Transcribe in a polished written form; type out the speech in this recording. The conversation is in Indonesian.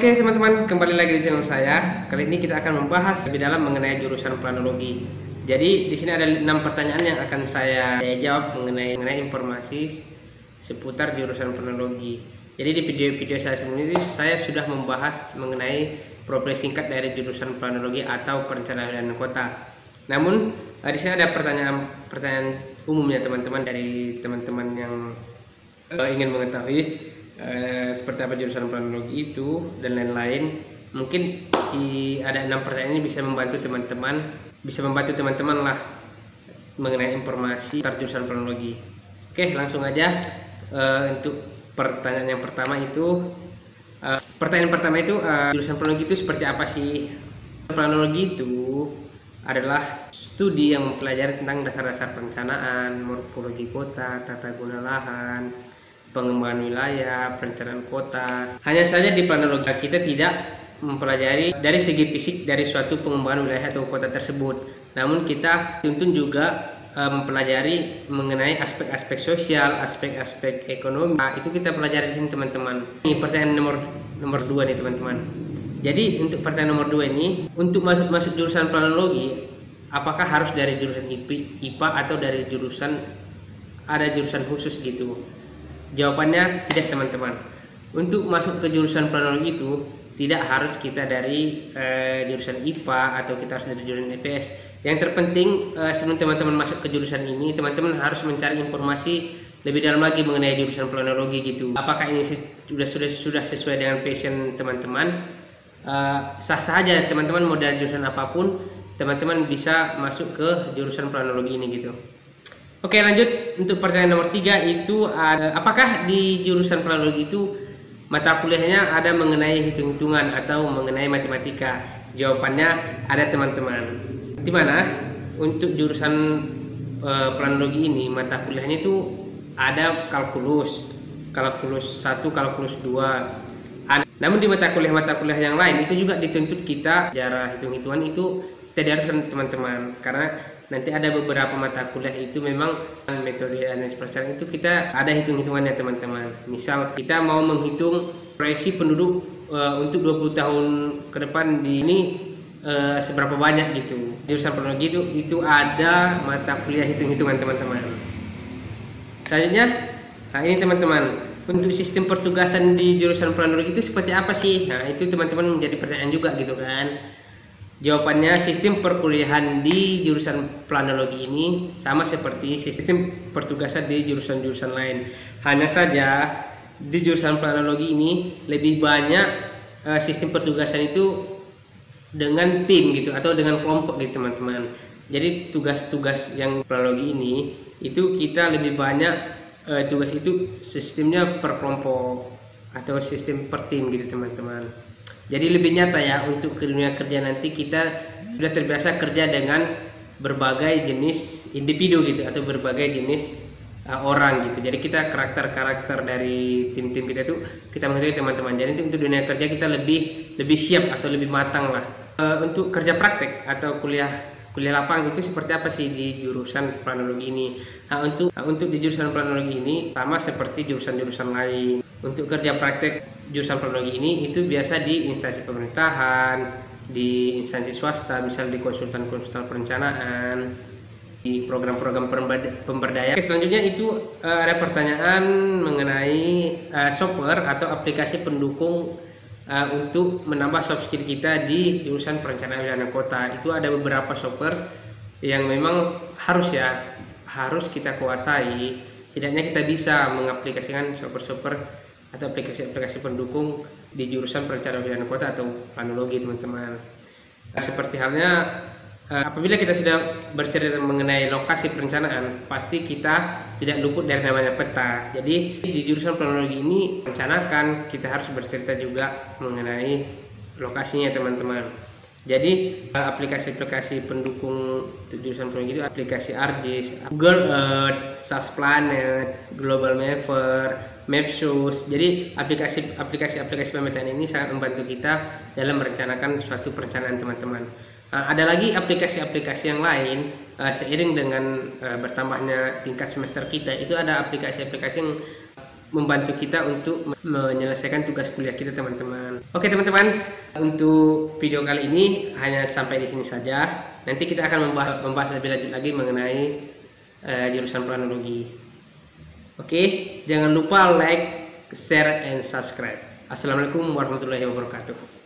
Oke teman-teman, kembali lagi di channel saya. Kali ini kita akan membahas lebih dalam mengenai jurusan planologi. Jadi di sini ada 6 pertanyaan yang akan saya jawab mengenai informasi seputar jurusan planologi. Jadi di video-video saya sendiri saya sudah membahas mengenai profil singkat dari jurusan planologi atau perencanaan kota. Namun di sini ada pertanyaan umumnya teman-teman, dari teman-teman yang ingin mengetahui seperti apa jurusan planologi itu dan lain-lain. Mungkin ada 6 pertanyaan ini bisa membantu teman-teman lah mengenai informasi tentang jurusan planologi. Oke, langsung aja untuk pertanyaan yang pertama itu jurusan planologi itu seperti apa sih? Planologi itu adalah studi yang mempelajari tentang dasar-dasar perencanaan, morfologi kota, tata guna lahan, pengembangan wilayah, perencanaan kota. Hanya saja di planologi kita tidak mempelajari dari segi fisik dari suatu pengembangan wilayah atau kota tersebut. Namun kita tuntun juga mempelajari mengenai aspek-aspek sosial, aspek-aspek ekonomi. Nah, itu kita pelajari di sini teman-teman. Ini pertanyaan nomor 2 nih teman-teman. Jadi untuk pertanyaan nomor 2 ini, untuk masuk jurusan planologi, apakah harus dari jurusan IPA atau dari ada jurusan khusus gitu? Jawabannya tidak teman-teman. Untuk masuk ke jurusan planologi itu tidak harus kita dari jurusan IPA atau kita harus dari jurusan IPS. Yang terpenting sebelum teman-teman masuk ke jurusan ini, teman-teman harus mencari informasi lebih dalam lagi mengenai jurusan planologi gitu. Apakah ini sudah sesuai dengan passion teman-teman? Sah-sah aja teman-teman, mau dari jurusan apapun teman-teman bisa masuk ke jurusan planologi ini gitu. Oke, lanjut untuk pertanyaan nomor 3 itu apakah di jurusan planologi itu mata kuliahnya ada mengenai hitung-hitungan atau mengenai matematika? Jawabannya ada teman-teman. Di mana untuk jurusan planologi ini mata kuliahnya itu ada kalkulus 1, kalkulus 2. Namun di mata kuliah yang lain itu juga dituntut kita sejarah hitung-hitungan itu tidak harus teman-teman, karena nanti ada beberapa mata kuliah itu memang metode analisis perencanaan itu kita ada hitung-hitungannya teman-teman. Misal kita mau menghitung proyeksi penduduk untuk 20 tahun ke depan di ini seberapa banyak gitu. Jurusan planologi itu ada mata kuliah hitung-hitungan teman-teman. Selanjutnya, nah ini teman-teman, untuk sistem pertugasan di jurusan planologi itu seperti apa sih? Nah itu teman-teman menjadi pertanyaan juga gitu kan. Jawabannya, sistem perkuliahan di jurusan planologi ini sama seperti sistem pertugasan di jurusan-jurusan lain. Hanya saja di jurusan planologi ini lebih banyak sistem pertugasan itu dengan tim gitu atau dengan kelompok gitu teman-teman. Jadi tugas-tugas yang planologi ini itu kita lebih banyak tugas itu sistemnya per kelompok atau sistem per tim gitu teman-teman. Jadi lebih nyata ya, untuk ke dunia kerja nanti kita sudah terbiasa kerja dengan berbagai jenis individu gitu atau berbagai jenis orang gitu. Jadi kita karakter dari tim-tim kita itu kita mengetahui teman-teman. Jadi untuk dunia kerja kita lebih siap atau lebih matang lah. Untuk kerja praktek atau kuliah lapangan itu seperti apa sih di jurusan planologi ini? Nah, untuk di jurusan planologi ini sama seperti jurusan-jurusan lain. Untuk kerja praktek jurusan planologi ini itu biasa di instansi pemerintahan, di instansi swasta, misal di konsultan perencanaan, di program-program pemberdayaan. Oke, selanjutnya itu ada pertanyaan mengenai software atau aplikasi pendukung untuk menambah soft skill kita di jurusan perencanaan wilayah kota. Itu ada beberapa software yang memang harus kita kuasai. Setidaknya kita bisa mengaplikasikan software atau aplikasi-aplikasi pendukung di jurusan perencanaan wilayah kota atau planologi teman-teman. Seperti halnya apabila kita sudah bercerita mengenai lokasi perencanaan, pasti kita tidak luput dari namanya peta. Jadi di jurusan planologi ini rencanakan kita harus bercerita juga mengenai lokasinya teman-teman. Jadi aplikasi-aplikasi pendukung jurusan planologi itu aplikasi ArcGIS, Google Earth, SAS Planet, Global Mapper, Mapsos. Jadi aplikasi pemetaan ini sangat membantu kita dalam merencanakan suatu perencanaan teman-teman. Ada lagi aplikasi-aplikasi yang lain seiring dengan bertambahnya tingkat semester kita, itu ada aplikasi-aplikasi yang membantu kita untuk menyelesaikan tugas kuliah kita teman-teman. Oke teman-teman, untuk video kali ini hanya sampai di sini saja. Nanti kita akan membahas lebih lanjut lagi mengenai jurusan planologi. Oke, jangan lupa like, share, and subscribe. Assalamualaikum warahmatullahi wabarakatuh.